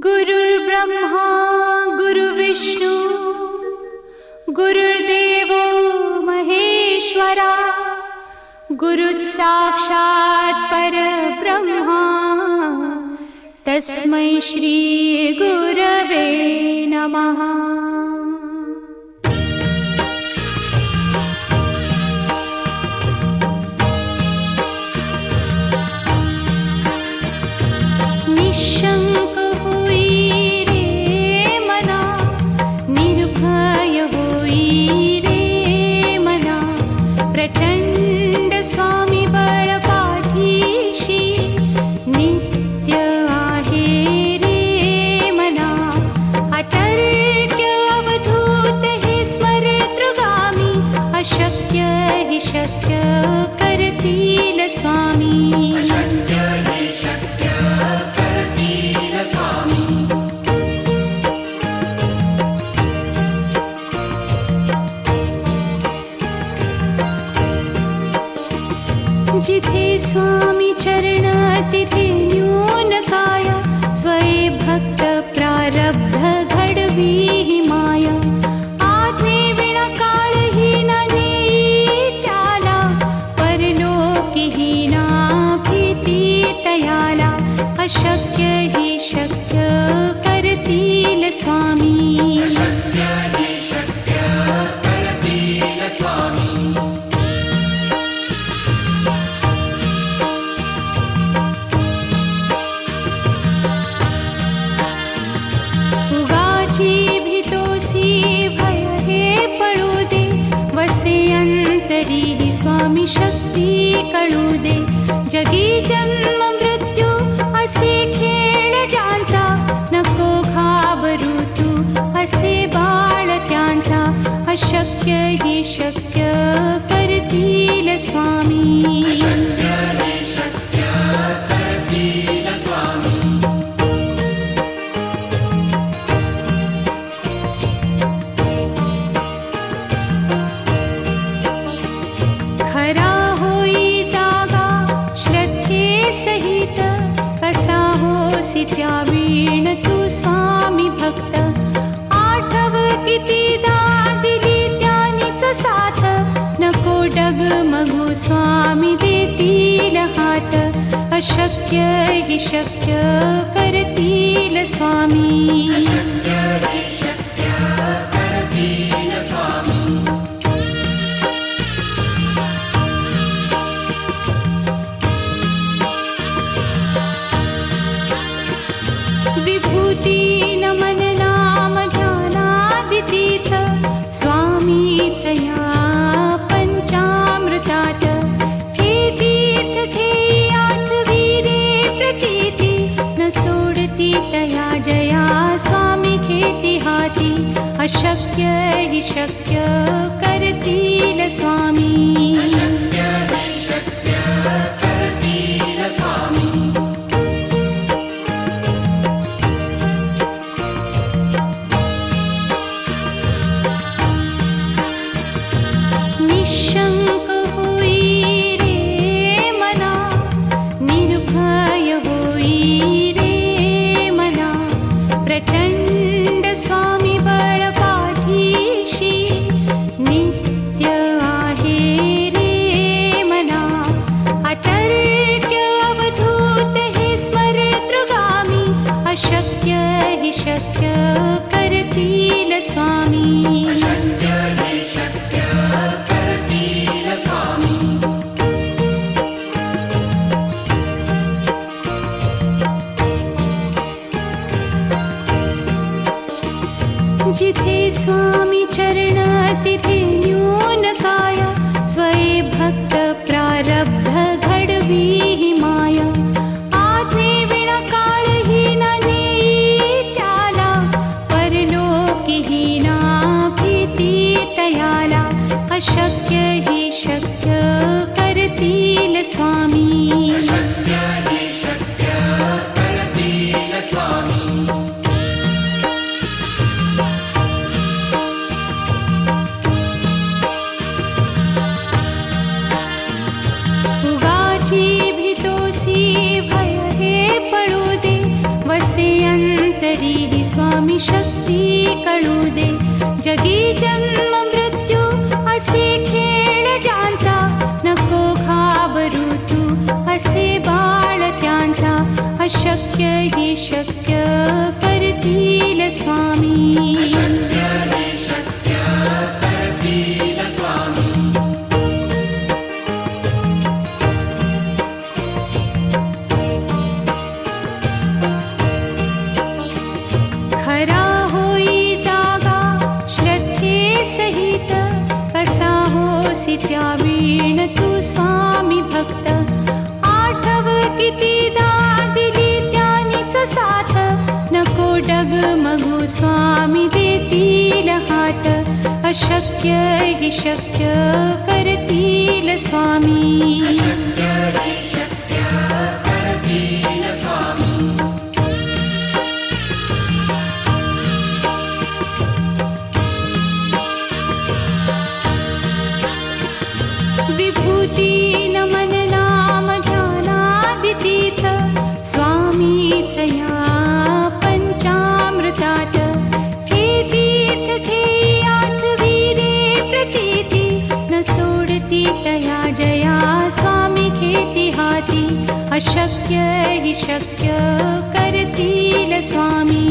गुरुर्ब्रह्मा गुरुर्विष्णू गुरुर्देवो महेश्वरा गुरुः साक्षात् परब्रह्मा तस्मै श्री गुरवे नमः। निशंक होई रे मना, निर्भय होई रे मना, प्रचंड स्वामी बळ पाठीशी नित्य आहे रे मना। अतर्क्य अवधूत हे स्मरतृगामी, अशक्य हि शक्य करतील स्वामी। जिथे स्वामी चरण तिथे न्यून काया, स्वये भक्त प्रारब्ध घडवी ही माया। आज्ञे विना काळही न नेई त्याला, परलोकीही ना भीती तयाला। अशक्य ही शक्य करतील स्वामी। भय हे पळू दे, वसे अंतरी ही स्वामी शक्ती कळू दे। जगी जन्म मृत्यू असे खेळ ज्यांचा, नको घाबरू तू असे बाळ त्यांचा। अशक्य ही शक्य करतील स्वामी। खरा होई जागा श्रद्धे सहित, कसा होसी त्या वीण तू स्वामी भक्त। आठव कितीदा दिली त्यानीच साथ, नको डगमगू स्वामी देतील हात। अशक्य हि शक्य करतील स्वामी। विभूती नमन नाम ध्यानादितीर्थ, स्वामीच या पंचामृतात। हे तीर्थ घेई आठवी रे प्रचिती, न सोडती तया जया स्वामी घेती हाती। अशक्य हि शक्य करतील स्वामी। निशंक होई रे मना, निर्भय होई रे मना, प्रचंड स्वामी बळ पाठीशी नित्य आहे रे मना। अतर्क्य अवधूत हे स्मरतृगामी, अशक्य हि शक्य करतील स्वामी। जिथे स्वामी चरण तिथे न्यून काया, स्वये भक्त प्रारब्ध घडवी ही माया। आज्ञे विना काळही न नेई त्याला, परलोकीही ना भीती तयाला। अशक्य ही शक्य करतील स्वामी। तरीही स्वामी शक्ती कळू दे. जगी जन्म मृत्यू असे खेळ ज्यांचा, नको घाबरू तू असे बाळ त्यांचा. अशक्य ही शक्य करतील स्वामी. खरा होई जागा श्रद्धे सहित, कसा होसी त्या वीण तू स्वामी भक्त. आठव कितीदा दिली त्यानीच साथ, नको डगमगू स्वामी देतील हात. अशक्य ही शक्य करतील स्वामी. विभूती नमन नाम ध्यानादितीर्थ, स्वामीच या पंचामृतात. हे तीर्थ घेई आठवी रे प्रचिती, न सोडती तया जया स्वामी घेती हाती. अशक्य ही शक्य करतील स्वामी.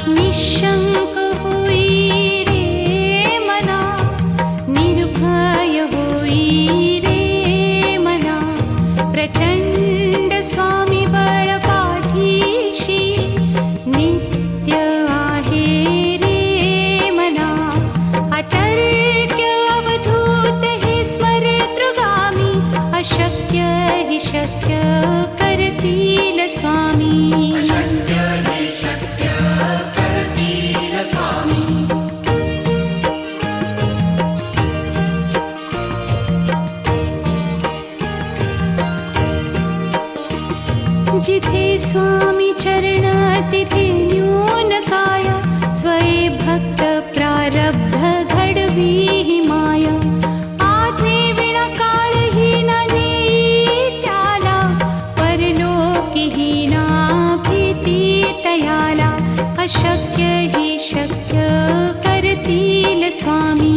निशंक होई रे मना, निर्भय होई रे मना. प्रचंड स्वामी बळ पाठीशी, नित्य आहे रे मना. अतर्क्य अवधूत हे स्मरतृगामी, अशक्य हि शक्य करतील स्वामी. जिथे स्वामी चरण तिथे न्यून काय, स्वये भक्त प्रारब्ध घडवी ही माया. आज्ञे विना काळही न नेई त्याला, परलोकी ही ना भीती तयाला. अशक्य ही शक्य करतील स्वामी.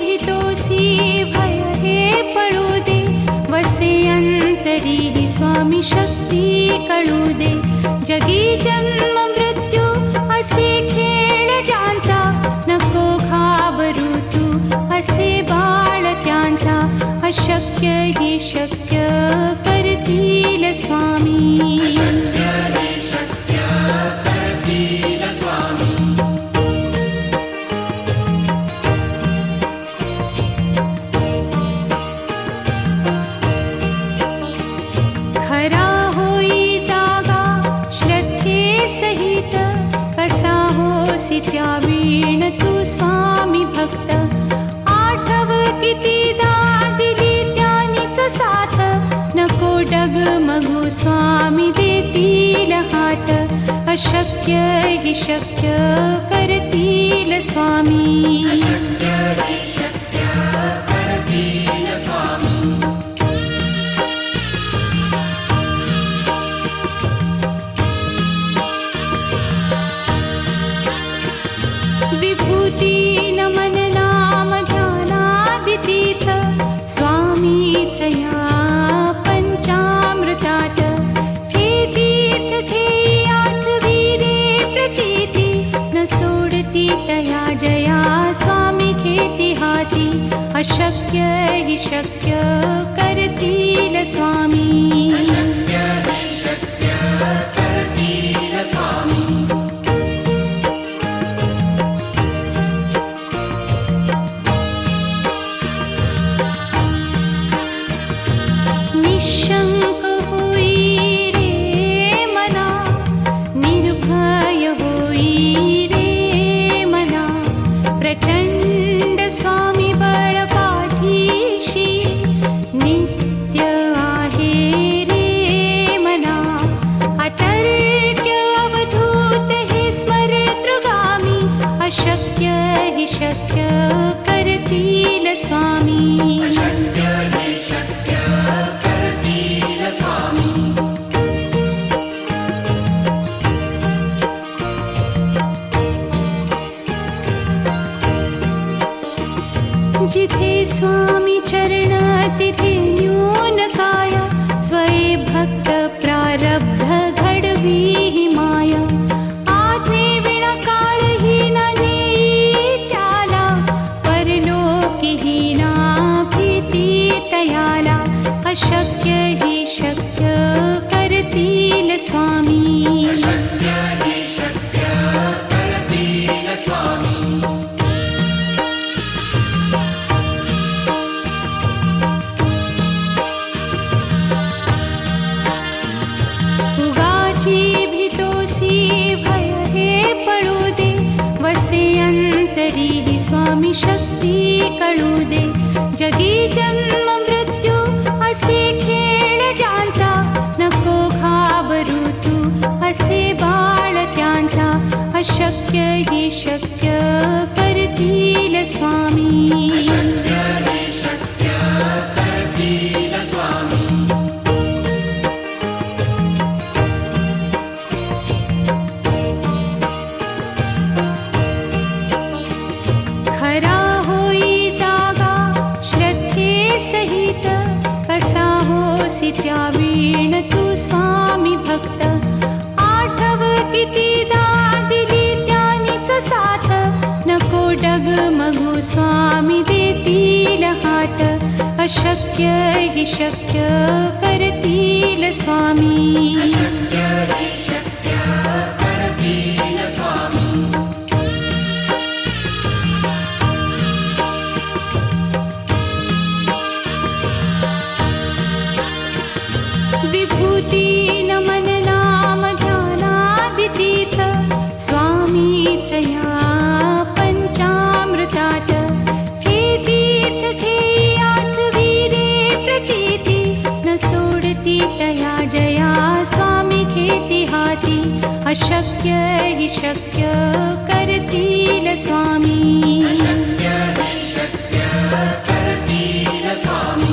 भीतोसी भय हे पळू दे, वसे अंतरी ही स्वामी शक्ती कळू दे. जगी जन्म मृत्यू असे खेळ ज्यांचा, नको घाबरू तू असे बाळ त्यांचा. अशक्य ही शक्य करतील स्वामी. खरा होई जागा श्रद्धे सहित, कसा होसी त्या वीण तू स्वामी भक्त. आठव कितीदा दिली त्यानीच साथ, नको डगमगू स्वामी देतील हात. अशक्य हि शक्य करतील स्वामी. विभूती नमन नाम ध्यानादितीर्थ, स्वामीच या पंचामृतात. हे तीर्थ घेई आठवी रे प्रचिती, न सोडती तया जया स्वामी घेती हाती. अशक्य हि शक्य करतील स्वामी. निशंक होई रे मना, निर्भय होई रे स्वामी अशक्य हे शक्य करतील स्वामी जिथे स्वामी चरण तिथे न्यून काय स्वये भक्त प्रारब्ध घडवी ही माया आज्ञे विना काळही न नेई त्याला परलोकीही ना भीती तयाला अशक्य ही शक्य करतील स्वामी अशक्य हे शक्य करतील स्वामी उगाची भीतोसी भय हे पळू दे वसे अंतरी ही स्वामी शक्ती कळू दे जगी जन्म मृत्यू असे खेळ ज्यांचा नको घाबरू तू असे बाळ त्यांचा अशक्य ही शक्य करतील स्वामी अशक्य हे शक्य करतील स्वामी खरा होई जागा श्रद्धे सहित कसा होसी त्या वीण तू स्वामी भक्त आठव कितीदा दिली त्यानीच साथ नको डगमगू स्वामी देतील हात अशक्य ही शक्य करतील स्वामी अशक्य हे शक्य करतील स्वामी विभूती नमन नाम ध्यानादितीर्थ स्वामीच या पंचामृतात हे तीर्थ घेई आठवी रे प्रचिती न सोडती तया जया स्वामी घेती हाती अशक्य ही शक्य करतील स्वामी अशक्य हे शक्य करतील स्वामी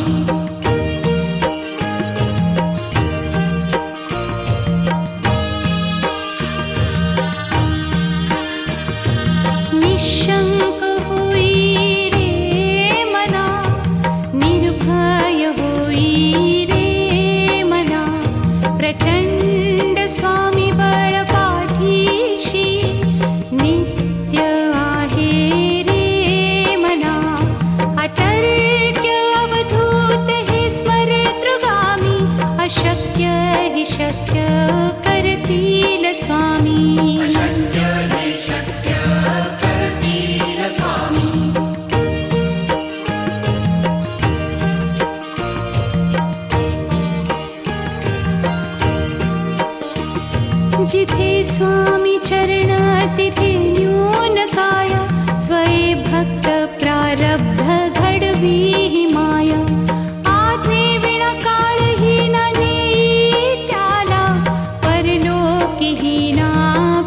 निशंक होई रे मना निर्भय होई रे मना प्रचंड स्वामी बळ पाठीशी नित्य आहे रे मना अतर्क्य अवधूत हे स्मरतृगामी अशक्य हि शक्य करतील स्वामी अशक्य हे शक्य करतील स्वामी जिथे स्वामी चरण तिथे न्यून काय स्वये भक्त प्रारब्ध घडवी ही माया आज्ञे विना काळही न नेई त्याला परलोकीही ना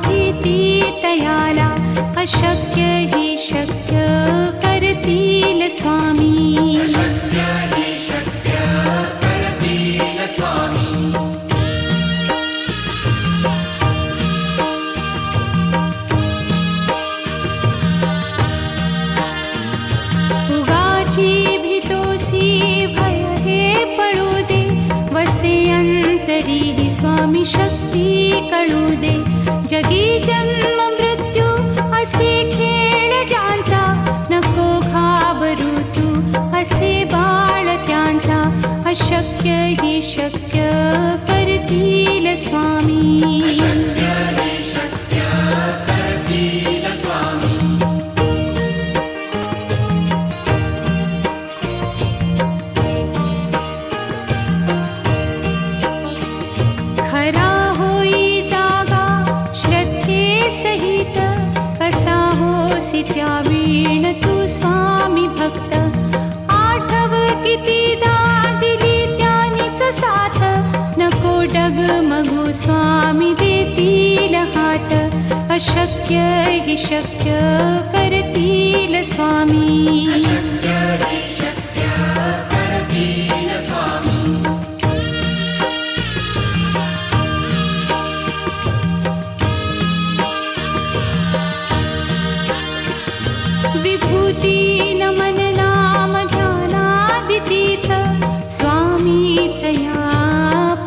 भीती तयाला अशक्य ही शक्य करतील स्वामी अशक्य हे शक्य करतील स्वामी उगाची भीतोसी भय हे पळू दे वसे अंतरी ही स्वामी शक्ती कळू दे जगी जन्म मृत्यू असे खेळ ज्यांचा नको घाबरू तू असे बाळ त्यांचा अशक्य ही शक्य करतील स्वामी अशक्य हे शक्य करतील स्वामी खरा होई जागा श्रद्धे सहित कसा होसी त्या वीण तू स्वामी भक्त आठव कितीदा दिली त्यानीच साथ नको डगमगू स्वामी देतील हात अशक्य अशक्य हि शक्य करतील स्वामी. अशक्य हि शक्य करतील स्वामी. विभूती नमन नाम ध्यानादितीर्थ स्वामीच या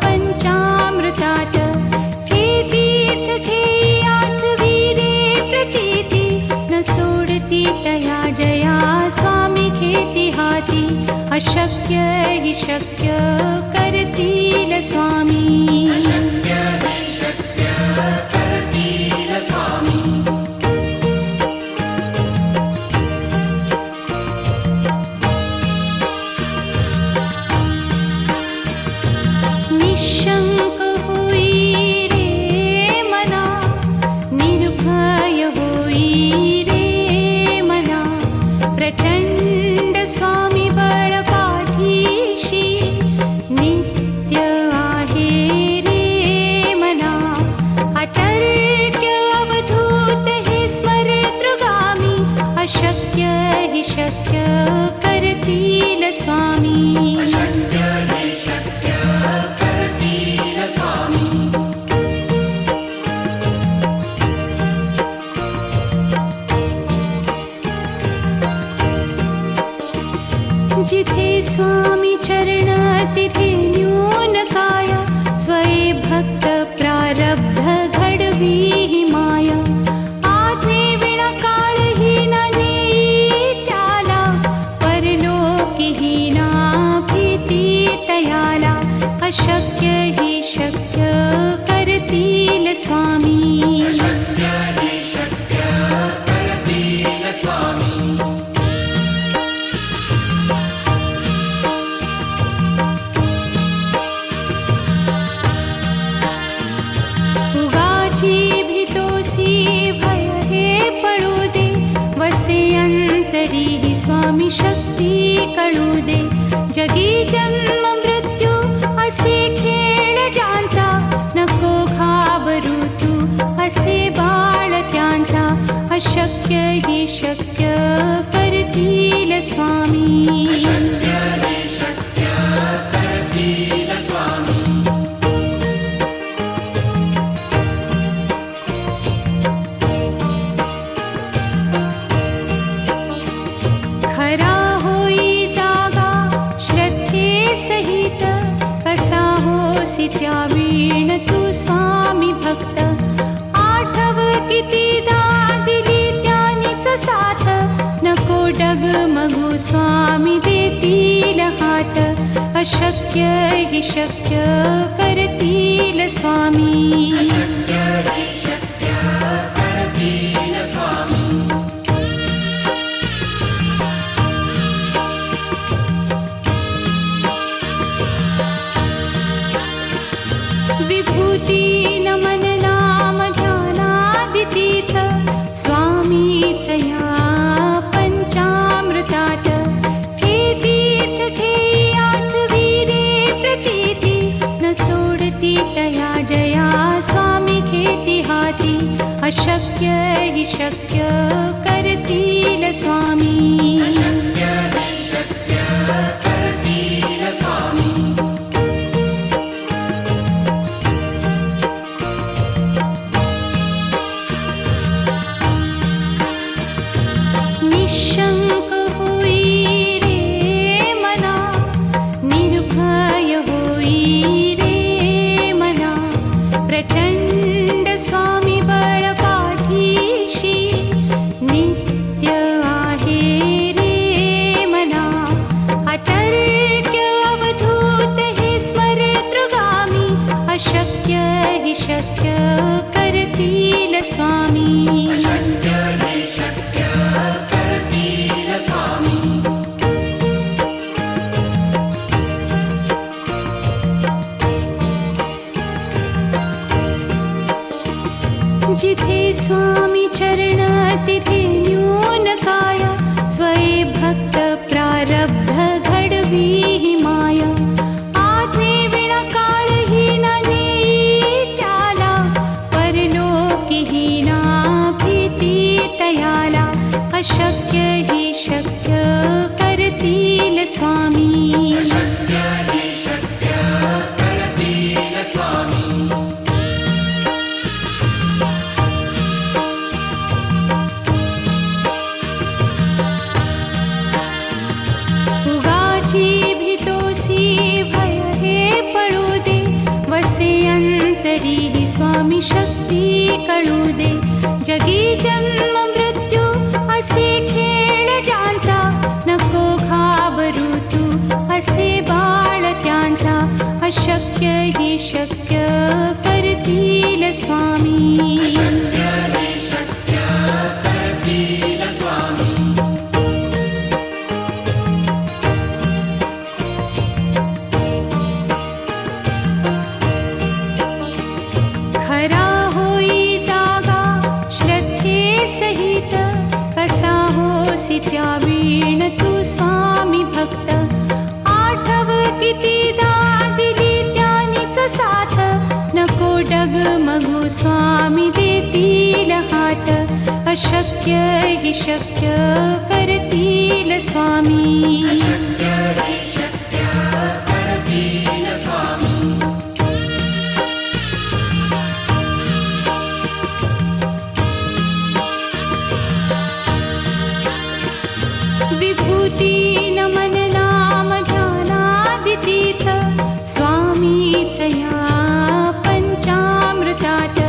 पंचामृतात. हे तीर्थ घेई आठविरे प्रचिती न सोडती तया जया स्वामी घेती हाती. अशक्य हि शक्य करतील स्वामी. अशक्य हि शक्य करतील स्वामी. निशंक होई रे मना, निर्भय होई रे मना. प्रचंड स्वामी बळ पाठीशी नित्य आहे रे मना. अतर्क्य अवधूत हे स्मरतृगामी. अशक्य हि शक्य करतील स्वामी. अशक्य हि शक्य करतील स्वामी. जिथे स्वामी चरण तिथे न्यून काय. स्वये भक्त प्रारब्ध घडवी ही माया. आज्ञे विना काळही न नेई त्याला. परलोकीही ना भीती तयाला. अशक्य हि शक्य करतील स्वामी. अशक्य हि शक्य करतील स्वामी. उगाची भीतोसी भय हे पळू दे. वसे अंतरी ही स्वामी शक्ती कळू दे. जगी जन्म मृत्यू असे खेळ ज्यांचा. नको घाबरू तू असे बाळ त्यांचा. अशक्य हि शक्य करतील स्वामी. अशक्य हि शक्य करतील स्वामी. खरा होई जागा श्रद्धे सहित. कसा होसी त्या वीण तू स्वामी भक्त. आठव कितीदा दिली त्यानीच साथ. नको डगमगू स्वामी देतील हात. अशक्य हि शक्य करतील स्वामी. अशक्य हि शक्य करतील स्वामी. विभूती नमन नाम ध्यानादितीर्थ स्वामीच या पंचामृतात. हे तीर्थ घेई आठविरे प्रचिती न सोडती तया जया स्वामी घेती हाती. अशक्य हि शक्य करतील स्वामी. अशक्य हि शक्य करतील स्वामी. निशंक होई रे मना, निर्भय होई रे मना. प्रचंड स्वामी बळ पाठीशी नित्य आहे अशक्य हि शक्य करतील स्वामी. अशक्य हि शक्य करतील स्वामी. उगाची भीतोसी भय हे पळू दे, वसे अंतरी ही स्वामी शक्ती कळू दे. जगी जन्म मृत्यू असे खेळ ज्यांचा, नको घाबरू तू असे बाळ त्यांचा. अशक्य हि शक्य करतील स्वामी. अशक्य हि शक्य करतील स्वामी. खरा होई जागा श्रद्धे सहित, कसा होसी त्या वीण तू स्वामी भक्त. आठव कितीदा दिली त्यानीच साथ, नको डगमगू स्वामी देतील हात. अशक्य हि शक्य करतील स्वामी. अशक्य हि शक्य करतील स्वामी. विभूती नमन नाम ध्यानादितीर्थ, स्वामीच या पंचामृतात.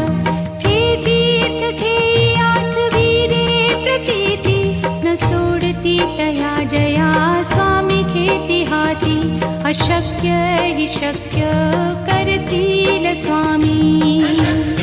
हे तीर्थ घेई आठवी रे प्रचिती, न सोडती तया जया स्वामी घेती हाती. अशक्य हि शक्य करतील स्वामी. अशक्य